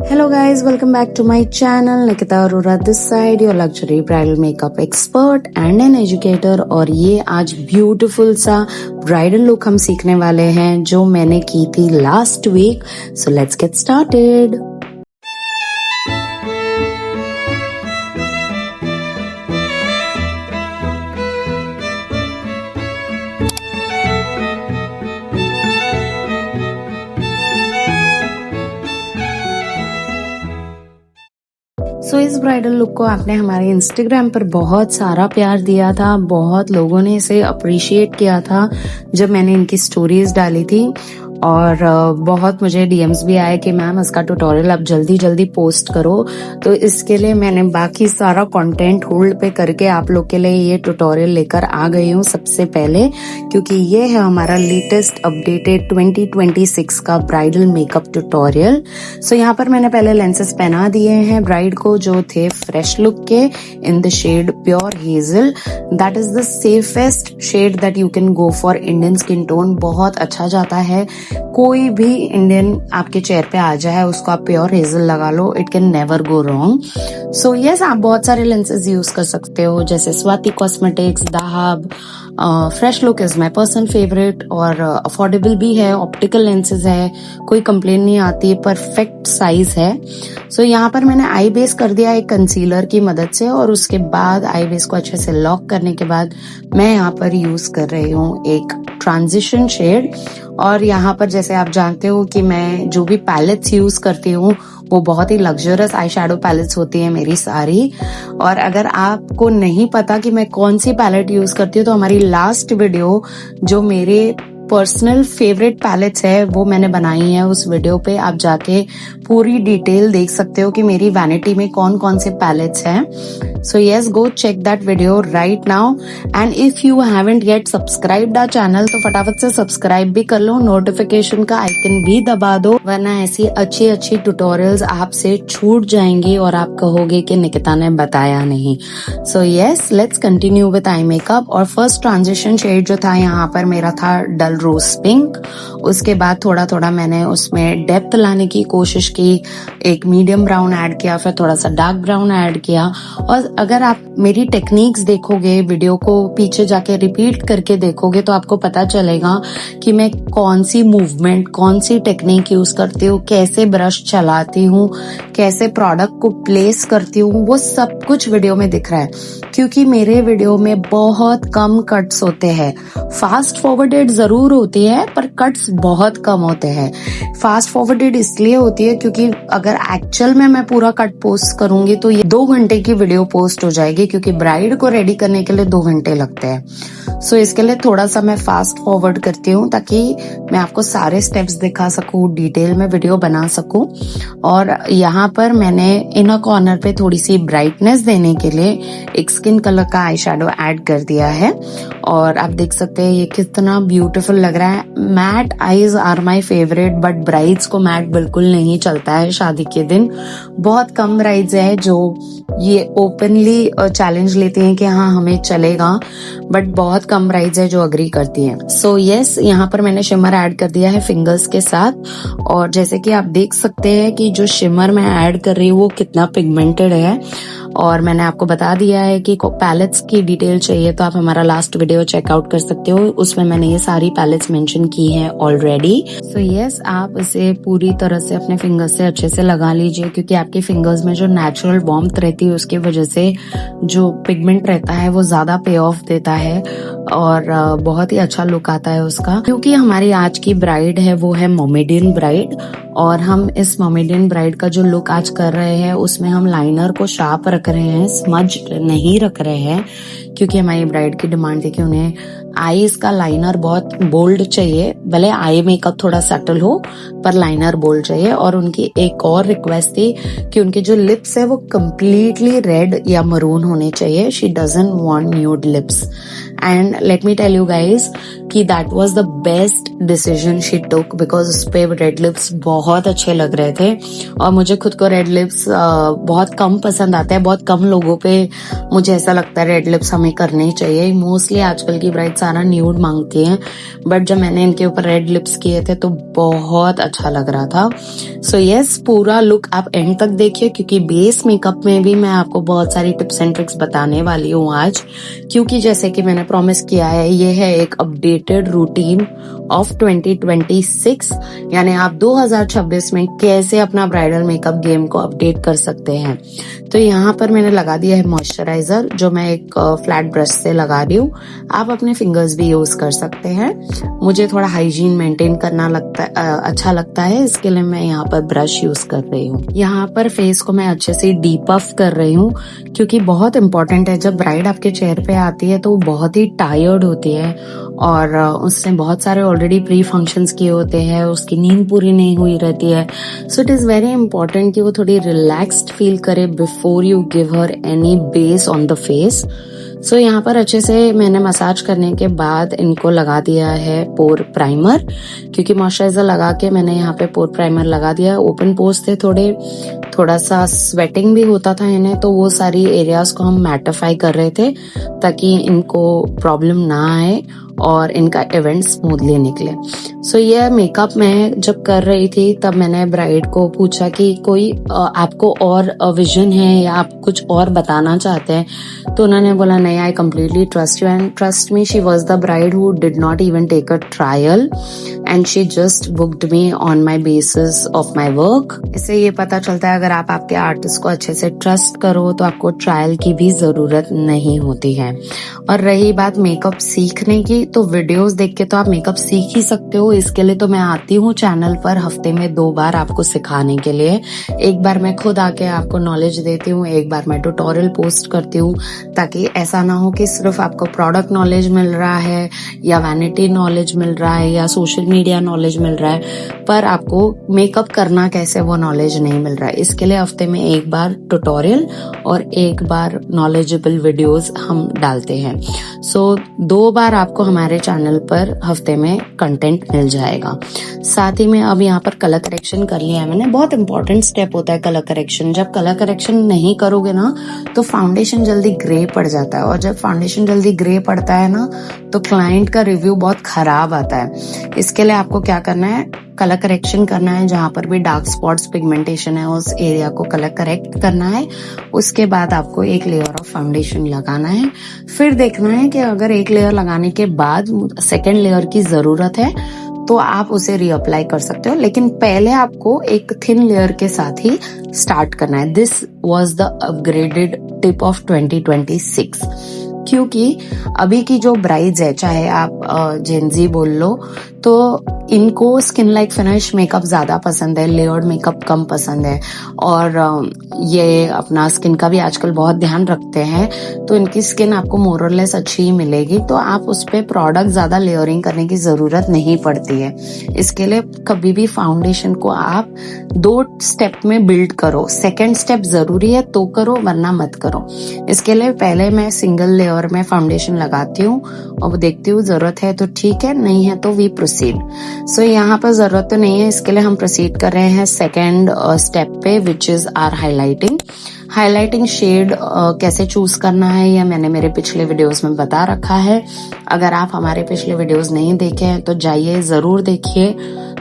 Hello guys, welcome back to my channel. Nikita Arora this side, your luxury bridal makeup expert and an educator. और ये आज beautiful सा bridal look हम सीखने वाले हैं जो मैंने की थी last week. So let's get started. So इस ब्राइडल लुक को आपने हमारे इंस्टाग्राम पर बहुत सारा प्यार दिया था, बहुत लोगों ने इसे अप्रिशिएट किया था जब मैंने इनकी स्टोरीज डाली थी. और बहुत मुझे डीएम्स भी आए कि मैम इसका ट्यूटोरियल आप जल्दी जल्दी पोस्ट करो. तो इसके लिए मैंने बाकी सारा कंटेंट होल्ड पे करके आप लोग के लिए ये ट्यूटोरियल लेकर आ गई हूँ सबसे पहले, क्योंकि ये है हमारा लेटेस्ट अपडेटेड 2026 का ब्राइडल मेकअप ट्यूटोरियल. सो यहाँ पर मैंने पहले लेंसेज पहना दिए हैं ब्राइड को जो थे फ्रेश लुक के in the shade pure hazel. That is the safest shade that you can go for Indian skin tone. बहुत अच्छा जाता है. कोई भी इंडियन आपके चेहरे पे आ जाए उसको आप प्योर हेजल लगा लो, it can never go wrong. So yes, आप बहुत सारे लेंसेज यूज कर सकते हो जैसे स्वाति कॉस्मेटिक्स, दाहब, fresh look is my personal favourite और अफोर्डेबल भी है. ऑप्टिकल लेंसेज है, कोई कंप्लेन नहीं आती, परफेक्ट साइज है. सो यहाँ पर मैंने आई बेस कर दिया एक कंसीलर की मदद से और उसके बाद आई बेस को अच्छे से लॉक करने के बाद मैं यहाँ पर यूज कर रही हूँ एक ट्रांजिशन शेड. और यहाँ पर जैसे आप जानते हो कि मैं जो भी पैलेट्स यूज करती हूँ वो बहुत ही लग्जरियस आई शैडो पैलेट्स होती है मेरी सारी. और अगर आपको नहीं पता कि मैं कौन सी पैलेट यूज करती हूँ तो हमारी लास्ट वीडियो जो मेरे पर्सनल फेवरेट पैलेट्स है वो मैंने बनाई है, उस वीडियो पे आप जाके पूरी डिटेल देख सकते हो कि मेरी वैनिटी में कौन कौन से पैलेट्स हैं. So yes, go check that video right now. And if you haven't yet subscribed our channel तो फटाफट से सब्सक्राइब भी कर लो, नोटिफिकेशन का आइकन भी दबा दो, वरना ऐसी अच्छी अच्छी ट्यूटोरियल्स आपसे छूट जाएंगी और आप कहोगे कि निकिता ने बताया नहीं. So yes, let's continue with eye makeup. और फर्स्ट ट्रांजिशन शेड जो था यहाँ पर मेरा था डल रोज पिंक. उसके बाद थोड़ा थोड़ा मैंने उसमें डेप्थ लाने की कोशिश की, एक मीडियम ब्राउन ऐड किया, फिर थोड़ा सा डार्क ब्राउन ऐड किया. और अगर आप मेरी टेक्निक्स देखोगे, वीडियो को पीछे जाके रिपीट करके देखोगे तो आपको पता चलेगा कि मैं कौन सी मूवमेंट, कौन सी टेक्निक यूज करती हूँ, कैसे ब्रश चलाती हूँ, कैसे प्रोडक्ट को प्लेस करती हूँ, वो सब कुछ वीडियो में दिख रहा है. क्योंकि मेरे वीडियो में बहुत कम कट्स होते हैं. फास्ट फॉरवर्डेड जरूर होती है पर कट्स बहुत कम होते हैं. फास्ट फॉरवर्डेड इसलिए होती है क्योंकि अगर एक्चुअल में मैं पूरा कट पोस्ट करूंगी तो ये 2 घंटे की वीडियो पोस्ट हो जाएगी, क्योंकि ब्राइड को रेडी करने के लिए 2 घंटे लगते हैं. सो इसके लिए थोड़ा सा मैं फास्ट फॉरवर्ड करती हूँ ताकि मैं आपको सारे स्टेप्स दिखा सकूं, डिटेल में वीडियो बना सकूं. और यहाँ पर मैंने इनर कॉर्नर पे थोड़ी सी ब्राइटनेस देने के लिए एक स्किन कलर का आई शैडो ऐड कर दिया है. और आप देख सकते हैं ये कितना ब्यूटीफुल लग रहा है. Matte eyes are my favourite, but brides को मैट बिल्कुल नहीं चलता है शादी के दिन. बहुत कम ब्राइड्स है जो ये ओपनली चैलेंज लेती हैं कि हाँ हमें चलेगा, बट बहुत कम ब्राइड्स है जो अग्री करती हैं. सो यस, यहाँ पर मैंने शिमर ऐड कर दिया है फिंगर्स के साथ. और जैसे कि आप देख सकते हैं कि जो शिमर मैं ऐड कर रही हूँ वो कितना पिगमेंटेड है. और मैंने आपको बता दिया है कि पैलेट्स की डिटेल चाहिए तो आप हमारा लास्ट वीडियो चेकआउट कर सकते हो, उसमें मैंने ये सारी पैलेट्स मेंशन की हैं ऑलरेडी. सो यस, आप इसे पूरी तरह से अपने फिंगर्स से अच्छे से लगा लीजिए, क्योंकि आपके फिंगर्स में जो नेचुरल वार्मथ रहती है उसकी वजह से जो पिगमेंट रहता है वो ज्यादा पे ऑफ देता है और बहुत ही अच्छा लुक आता है उसका. क्योंकि हमारी आज की ब्राइड है वो है मोमेडियन ब्राइड, और हम इस मोमेडियन ब्राइड का जो लुक आज कर रहे हैं उसमें हम लाइनर को शार्प रख रहे हैं, स्मज नहीं रख रहे हैं, क्योंकि हमारी ब्राइड की डिमांड थी कि उन्हें आईज का लाइनर बहुत बोल्ड चाहिए. भले आई मेकअप थोड़ा सटल हो पर लाइनर बोल्ड चाहिए. और उनकी एक और रिक्वेस्ट थी कि उनके जो लिप्स है वो कम्प्लीटली रेड या मरून होने चाहिए. She doesn't want nude lips. And let me tell you guys कि that was the best decision she took, because उस पे रेड लिप्स बहुत अच्छे लग रहे थे. और मुझे खुद को रेड लिप्स बहुत कम पसंद आते हैं. बहुत कम लोगों पे मुझे ऐसा लगता है रेड लिप्स हमें में करनी चाहिए। मोस्टली आजकल की ब्राइड सारा न्यूड मांगती हैं, बट जब मैंने इनके ऊपर रेड लिप्स किए थे तो बहुत अच्छा लग रहा था। सो यस, पूरा लुक आप एंड तक देखिए, क्योंकि बेस मेकअप में भी मैं आपको बहुत सारी टिप्स एंड ट्रिक्स बताने वाली हूँ आज। क्योंकि जैसे कि मैंने प्रॉमिस किया है, ये है एक अपडेटेड रूटीन ऑफ 2026, यानी आप 2026 में कैसे अपना ब्राइडल मेकअप गेम को अपडेट कर सकते हैं। तो यहाँ पर मैंने लगा दिया है मॉइस्चराइजर, जो मैं एक फ्लैट ब्रश से लगा रही हूँ। आप अपने फिंगर्स भी यूज कर सकते हैं। मुझे थोड़ा हाइजीन मेंटेन करना अच्छा लगता है, इसके लिए मैं यहाँ पर ब्रश यूज कर रही हूँ। यहाँ पर फेस को मैं अच्छे से डीपफ कर रही हूँ, क्योंकि बहुत इंपॉर्टेंट है। जब ब्राइड आपके चेहरे पे आती है तो वो बहुत ही टायर्ड होती है, और उसने बहुत सारे ऑलरेडी प्री फंक्शंस किए होते हैं, उसकी नींद पूरी नहीं हुई रहती है। So it is very important कि वो थोड़ी रिलैक्स्ड फील करे before you give her any base on the face. So यहाँ पर अच्छे से मैंने मसाज करने के बाद इनको लगा दिया है पोर प्राइमर, क्योंकि मॉइस्चराइजर लगा के मैंने यहाँ पे पोर प्राइमर लगा दिया। ओपन पोर्स थे, थोड़ा सा स्वेटिंग भी होता था इन्हें, तो वो सारी एरियाज को हम मैटिफाई कर रहे थे ताकि इनको प्रॉब्लम ना आए और इनका इवेंट स्मूथली निकले। सो ये मेकअप मैं जब कर रही थी तब मैंने ब्राइड को पूछा कि कोई आपको और विजन है या आप कुछ और बताना चाहते हैं, तो उन्होंने बोला नहीं, I completely trust you and trust me, she was the bride who did not even take a trial and she just booked me on my basis of my work. इससे ये पता चलता है अगर आप आपके आर्टिस्ट को अच्छे से ट्रस्ट करो तो आपको ट्रायल की भी जरूरत नहीं होती है। और रही बात मेकअप सीखने की, तो वीडियोस देख के तो आप मेकअप सीख ही सकते हो। इसके लिए तो मैं आती हूँ चैनल पर हफ्ते में 2 बार आपको सिखाने के लिए। एक बार मैं खुद आके आपको नॉलेज देती हूँ, एक बार मैं ट्यूटोरियल पोस्ट करती हूँ, ताकि ऐसा ना हो कि सिर्फ आपको प्रोडक्ट नॉलेज मिल रहा है या वैनिटी नॉलेज मिल रहा है या सोशल मीडिया नॉलेज मिल रहा है, पर आपको मेकअप करना कैसे वो नॉलेज नहीं मिल रहा है। इसके लिए हफ्ते में 1 बार ट्यूटोरियल और 1 बार नॉलेजेबल वीडियोस हम डालते हैं। सो 2 बार आपको हमारे चैनल पर हफ्ते में कंटेंट मिल जाएगा। साथ ही में अब यहाँ पर कलर करेक्शन कर लिया है मैंने। बहुत इंपॉर्टेंट स्टेप होता है कलर करेक्शन। जब कलर करेक्शन नहीं करोगे ना तो फाउंडेशन जल्दी ग्रे पड़ जाता है, और जब फाउंडेशन जल्दी ग्रे पड़ता है ना तो क्लाइंट का रिव्यू बहुत खराब आता है। इसके लिए आपको क्या करना है, कलर करेक्शन करना है। जहां पर भी डार्क स्पॉट्स पिगमेंटेशन है उस एरिया को कलर करेक्ट करना है। उसके बाद आपको एक लेयर ऑफ फाउंडेशन लगाना है। फिर देखना है कि अगर एक लेयर लगाने के बाद सेकेंड लेयर की जरूरत है तो आप उसे रीअप्लाई कर सकते हो, लेकिन पहले आपको एक थिन लेयर के साथ ही स्टार्ट करना है। This was the upgraded tip of 2026। क्योंकि अभी की जो ब्राइड्स है, चाहे आप जेनजी बोल लो, तो इनको स्किन लाइक फिनिश मेकअप ज्यादा पसंद है, लेयर्ड मेकअप कम पसंद है, और ये अपना स्किन का भी आजकल बहुत ध्यान रखते हैं। तो इनकी स्किन आपको मोर और लेस अच्छी ही मिलेगी, तो आप उस पे प्रोडक्ट ज्यादा लेयरिंग करने की जरूरत नहीं पड़ती है। इसके लिए कभी भी फाउंडेशन को आप 2 स्टेप में बिल्ड करो। सेकेंड स्टेप जरूरी है तो करो, वरना मत करो। इसके लिए पहले मैं सिंगल लेयर में फाउंडेशन लगाती हूँ और देखती हूँ जरूरत है तो ठीक है, नहीं है तो वी प्रोसीड। सो यहाँ पर जरूरत तो नहीं है, इसके लिए हम प्रोसीड कर रहे हैं सेकेंड स्टेप पे, which is our highlighting. Highlighting shade कैसे चूज करना है यह मैंने मेरे पिछले वीडियोस में बता रखा है। अगर आप हमारे पिछले वीडियोस नहीं देखे हैं तो जाइए जरूर देखिए,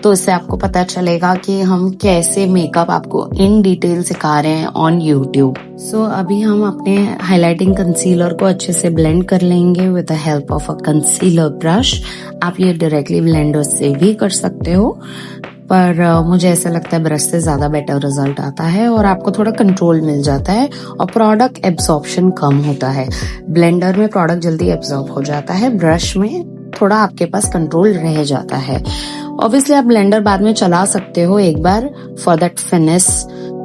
तो इससे आपको पता चलेगा कि हम कैसे मेकअप आपको इन डिटेल सिखा रहे हैं ऑन यूट्यूब। सो अभी हम अपने हाइलाइटिंग कंसीलर को अच्छे से ब्लेंड कर लेंगे with the help of a concealer brush. आप ये डायरेक्टली ब्लेंडर से भी कर सकते हो, पर मुझे ऐसा लगता है ब्रश से ज्यादा बेटर रिजल्ट आता है और आपको थोड़ा कंट्रोल मिल जाता है और प्रोडक्ट एब्जॉर्प्शन कम होता है। ब्लेंडर में प्रोडक्ट जल्दी एब्जॉर्ब हो जाता है, ब्रश में थोड़ा आपके पास कंट्रोल रह जाता है। ऑब्वियसली आप ब्लेंडर बाद में चला सकते हो एक बार फॉर दैट फिनिश,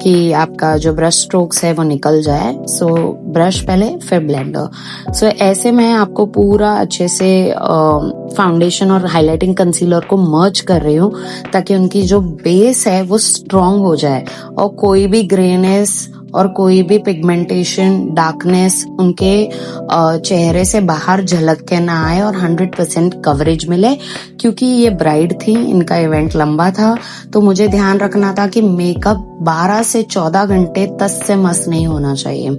कि आपका जो ब्रश स्ट्रोक्स है वो निकल जाए। सो ब्रश पहले फिर ब्लेंडर। सो ऐसे में आपको पूरा अच्छे से फाउंडेशन और हाइलाइटिंग कंसीलर को मर्ज कर रही हूँ ताकि उनकी जो बेस है वो स्ट्रॉन्ग हो जाए और कोई भी ग्रेनेस और कोई भी पिगमेंटेशन डार्कनेस उनके चेहरे से बाहर झलक के ना आए और 100% कवरेज मिले। क्योंकि ये ब्राइड थी, इनका इवेंट लंबा था, तो मुझे ध्यान रखना था कि मेकअप 12 से 14 घंटे तस से मस नहीं होना चाहिए।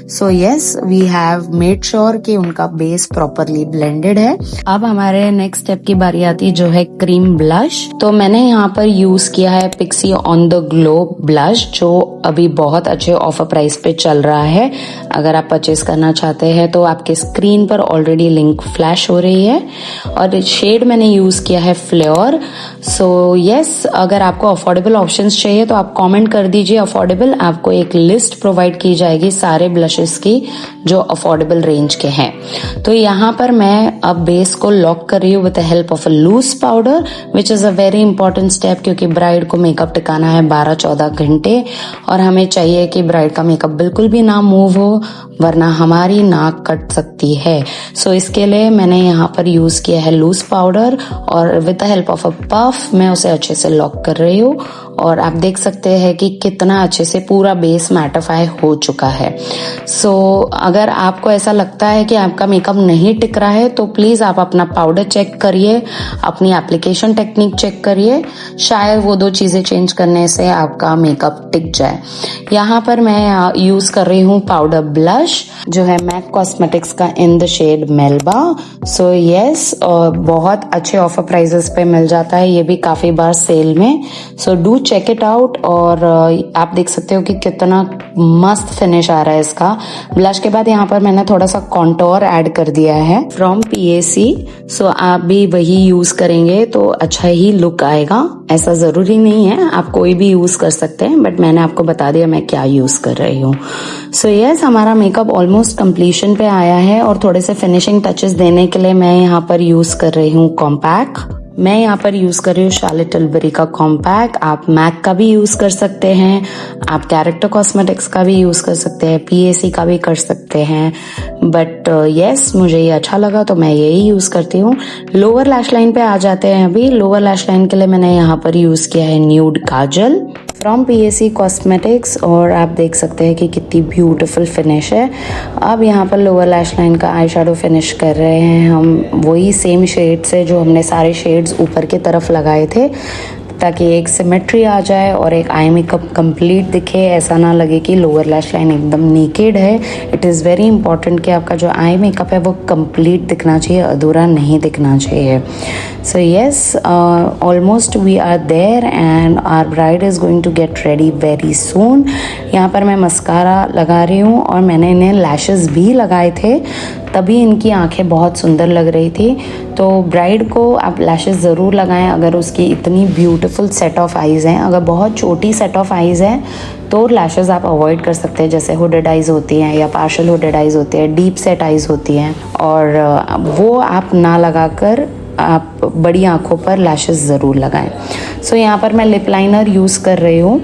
So yes, we have made sure कि उनका बेस प्रॉपरली ब्लेंडेड है। अब हमारे नेक्स्ट स्टेप की बारी आती है जो है क्रीम ब्लश। तो मैंने यहाँ पर यूज किया है pixie on the glow blush, जो अभी बहुत अच्छे ऑफर प्राइस पे चल रहा है। अगर आप परचेज करना चाहते हैं तो आपके स्क्रीन पर ऑलरेडी लिंक फ्लैश हो रही है। और शेड मैंने यूज किया है फ्लेवर। सो यस, अगर आपको अफोर्डेबल ऑप्शंस चाहिए तो आप कमेंट कर दीजिए अफोर्डेबल, आपको एक लिस्ट प्रोवाइड की जाएगी सारे ब्लशेस की जो अफोर्डेबल रेंज के हैं। तो यहाँ पर मैं अब बेस को लॉक कर रही हूँ with the help of a loose powder, which is a very important step, क्योंकि ब्राइड को मेकअप टिकाना है 12-14 घंटे और हमें चाहिए कि ब्राइड का मेकअप बिल्कुल भी ना मूव हो, वरना हमारी नाक कट सकती है। सो इसके लिए मैंने यहाँ पर यूज किया है लूज पाउडर और with the help of a puff मैं उसे अच्छे से लॉक कर रही हूँ। और आप देख सकते हैं कि कितना अच्छे से पूरा बेस मैटिफाई हो चुका है। सो अगर आपको ऐसा लगता है कि आपका मेकअप नहीं टिक रहा है तो प्लीज आप अपना पाउडर चेक करिए, अपनी एप्लीकेशन टेक्निक चेक करिए, शायद वो 2 चीजें चेंज करने से आपका मेकअप टिक जाए। यहाँ पर मैं यूज कर रही हूँ पाउडर ब्लश जो है मैक कॉस्मेटिक्स का in the shade melba. So yes, बहुत अच्छे ऑफर प्राइजेस पे मिल जाता है, ये भी काफी बार सेल में। So do check it out. और आप देख सकते हो कि कितना मस्त फिनिश आ रहा है इसका। ब्लश के बाद यहाँ पर मैंने थोड़ा सा कॉन्टोर ऐड कर दिया है फ्रॉम PAC। सो आप भी वही यूज करेंगे तो अच्छा ही लुक आएगा। ऐसा जरूरी नहीं है, आप कोई भी यूज कर सकते हैं, बट मैंने आपको बता दिया मैं क्या यूज कर रही हूँ। सो यस, हमारा मेकअप ऑलमोस्ट कंप्लीशन पे आया है और थोड़े से फिनिशिंग टचेस देने के लिए मैं यहाँ पर यूज कर रही हूँ कॉम्पैक्ट। मैं यहाँ पर यूज कर रही हूँ शार्लेट टिलबरी का कॉम्पैक्ट। आप मैक का भी यूज कर सकते हैं, आप कैरेक्टर कॉस्मेटिक्स का भी यूज कर सकते हैं, PAC का भी कर सकते हैं, बट यस मुझे ये अच्छा लगा तो मैं यही यूज करती हूँ। लोअर लैश लाइन पे आ जाते हैं। अभी लोअर लैश लाइन के लिए मैंने यहाँ पर यूज किया है nude Kajal from PAC cosmetics और आप देख सकते हैं कि कितनी ब्यूटीफुल फिनिश है। अब यहाँ पर लोअर लैश लाइन का आई शेडो फिनिश कर रहे हैं हम वही सेम शेड से जो हमने सारे शेड्स ऊपर की तरफ लगाए थे, ताकि एक सिमेट्री आ जाए और एक आई मेकअप कंप्लीट दिखे, ऐसा ना लगे कि लोअर लैश लाइन एकदम नेकेड है। इट इज़ वेरी इंपॉर्टेंट कि आपका जो आई मेकअप है वो कंप्लीट दिखना चाहिए, अधूरा नहीं दिखना चाहिए। So yes, almost we are there and our bride is going to get ready very soon. यहाँ पर मैं मस्कारा लगा रही हूँ और मैंने इन्हें लैशेस भी लगाए थे, तभी इनकी आंखें बहुत सुंदर लग रही थी। तो ब्राइड को आप लैशेस ज़रूर लगाएं अगर उसकी इतनी ब्यूटीफुल सेट ऑफ आइज़ हैं। अगर बहुत छोटी सेट ऑफ आइज़ हैं तो लैशेस आप अवॉइड कर सकते हैं, जैसे हुडेड आइज़ होती हैं या पार्शल हुडेड आइज़ होती है, डीप सेट आइज़ होती हैं, और वो आप ना लगाकर आप बड़ी आंखों पर लैशेस ज़रूर लगाएं। सो यहाँ पर मैं लिप लाइनर यूज़ कर रही हूँ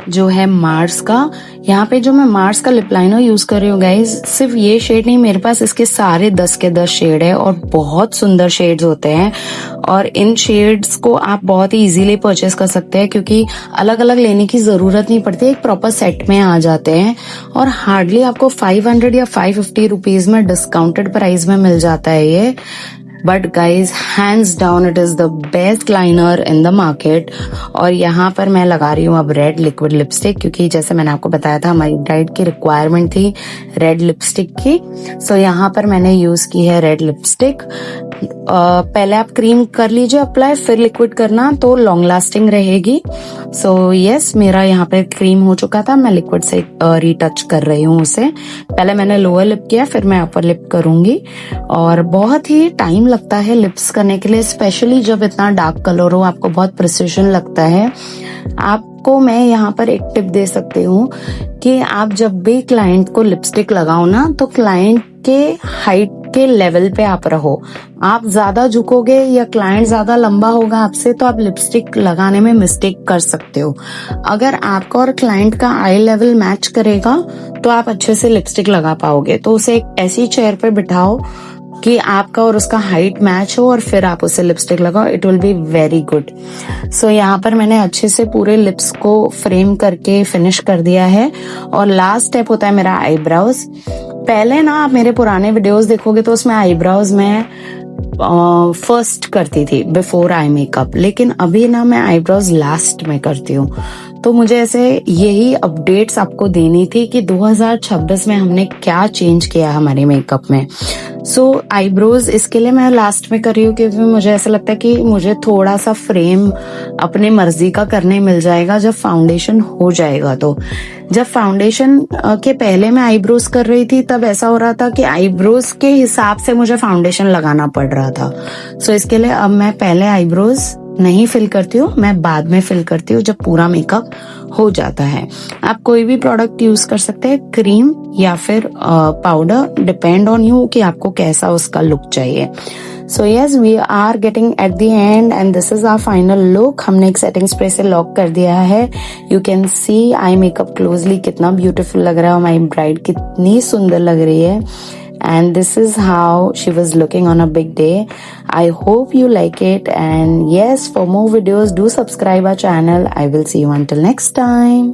जो है मार्स का। यहाँ पे जो मैं मार्स का लिप लाइनर यूज कर रही हूँ गाइज, सिर्फ ये शेड नहीं, मेरे पास इसके सारे 10 के 10 शेड है और बहुत सुंदर शेड्स होते हैं। और इन शेड्स को आप बहुत ही इजीली परचेस कर सकते हैं क्योंकि अलग अलग लेने की जरूरत नहीं पड़ती, एक प्रॉपर सेट में आ जाते हैं और हार्डली आपको 500 या 550 रुपीज में डिस्काउंटेड प्राइस में मिल जाता है ये। But guys hands down it is the best liner in the market. और यहाँ पर मैं लगा रही हूँ अब रेड लिक्विड लिपस्टिक, क्योंकि जैसे मैंने आपको बताया था हमारी ब्राइड की रिक्वायरमेंट थी रेड लिपस्टिक की। सो यहाँ पर मैंने यूज की है रेड लिपस्टिक। पहले आप क्रीम कर लीजिए अप्लाई, फिर लिक्विड करना तो लॉन्ग लास्टिंग रहेगी। सो यस, मेरा यहाँ पे क्रीम हो चुका था, मैं लिक्विड से रीटच कर रही हूँ उसे। पहले मैंने लोअर लिप किया, फिर मैं अपर लिप करूंगी। और बहुत ही टाइम लगता है लिप्स करने के लिए, स्पेशली जब इतना डार्क कलर हो, आपको बहुत प्रिसिशन लगता है। आपको मैं यहाँ पर एक टिप दे सकती हूँ कि आप जब भी क्लाइंट को लिपस्टिक लगाओ ना, तो क्लाइंट के हाइट के लेवल पे आप रहो। आप ज्यादा झुकोगे या क्लाइंट ज्यादा लंबा होगा आपसे तो आप लिपस्टिक लगाने में मिस्टेक कर सकते हो। अगर आपका और क्लाइंट का आई लेवल मैच करेगा तो आप अच्छे से लिपस्टिक लगा पाओगे। तो उसे एक ऐसी चेयर पे बिठाओ कि आपका और उसका हाइट मैच हो और फिर आप उसे लिपस्टिक लगाओ, it will be very good. So यहाँ पर मैंने अच्छे से पूरे लिप्स को फ्रेम करके फिनिश कर दिया है। और लास्ट स्टेप होता है मेरा आईब्राउज। पहले ना आप मेरे पुराने वीडियोस देखोगे तो उसमें आईब्राउज में फर्स्ट करती थी बिफोर आई मेकअप, लेकिन अभी ना मैं आईब्रोज लास्ट में करती हूँ। तो मुझे ऐसे यही अपडेट्स आपको देनी थी कि 2026 में हमने क्या चेंज किया हमारे मेकअप में। सो आईब्रोज इसके लिए मैं लास्ट में कर रही हूँ क्योंकि मुझे ऐसा लगता है कि मुझे थोड़ा सा फ्रेम अपने मर्जी का करने मिल जाएगा जब फाउंडेशन हो जाएगा। तो जब फाउंडेशन के पहले मैं आईब्रोज कर रही थी तब ऐसा हो रहा था कि आईब्रोज के हिसाब से मुझे फाउंडेशन लगाना पड़ रहा था। सो इसके लिए अब मैं पहले आईब्रोज नहीं फिल करती हूँ, मैं बाद में फिल करती हूँ जब पूरा मेकअप हो जाता है। आप कोई भी प्रोडक्ट यूज कर सकते हैं, क्रीम या फिर पाउडर, डिपेंड ऑन यू कि आपको कैसा उसका लुक चाहिए। So yes, we are getting at the end and this is our final look. हमने एक सेटिंग स्प्रे से लॉक कर दिया है। You can see eye makeup closely कितना ब्यूटीफुल लग रहा है, हमारी ब्राइड कितनी सुंदर लग रही है। And this is how she was looking on a big day. I hope you like it, and yes, for more videos do subscribe our channel. I will see you until next time.